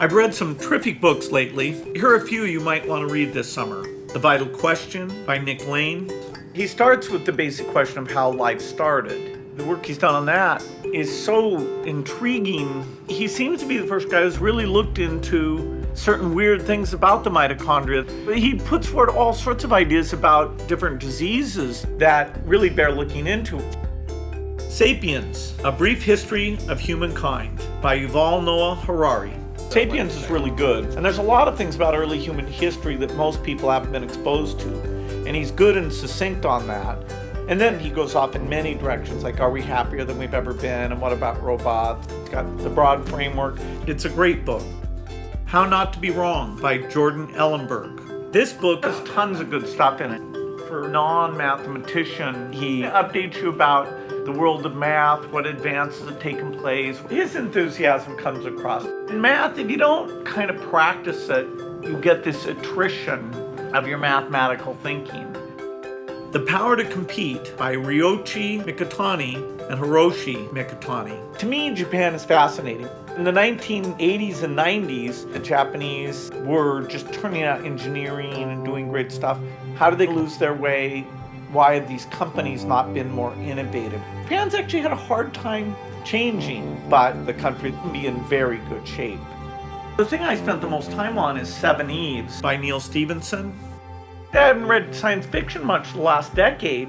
I've read some terrific books lately. Here are a few you might want to read this summer. The Vital Question by Nick Lane. He starts with the basic question of how life started. The work he's done on that is so intriguing. He seems to be the first guy who's really looked into certain weird things about the mitochondria. He puts forward all sorts of ideas about different diseases that really bear looking into. Sapiens, A Brief History of Humankind by Yuval Noah Harari. Sapiens is really good, and there's a lot of things about early human history that most people haven't been exposed to, and he's good and succinct on that. And then he goes off in many directions, like are we happier than we've ever been, and what about robots? It's got the broad framework. It's a great book. How Not to Be Wrong by Jordan Ellenberg. This book has tons of good stuff in it. For a non-mathematician, he updates you about the world of math, what advances have taken place. His enthusiasm comes across. In math, if you don't kind of practice it, you get this attrition of your mathematical thinking. The Power to Compete by Ryoichi Mikitani and Hiroshi Mikitani. To me, Japan is fascinating. In the 1980s and 90s, the Japanese were just turning out engineering and doing great stuff. How did they lose their way? Why have these companies not been more innovative? Japan's actually had a hard time changing, but the country can be in very good shape. The thing I spent the most time on is Seven Eves by Neal Stephenson. I haven't read science fiction much the last decade,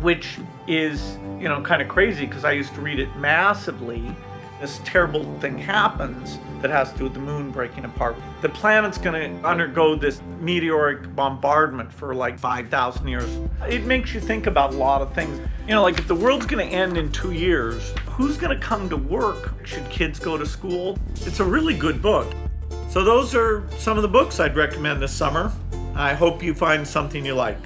which is, kind of crazy because I used to read it massively. This terrible thing happens that has to do with the moon breaking apart. The planet's going to undergo this meteoric bombardment for like 5,000 years. It makes you think about a lot of things. Like if the world's going to end in 2 years, who's going to come to work? Should kids go to school? It's a really good book. So those are some of the books I'd recommend this summer. I hope you find something you like.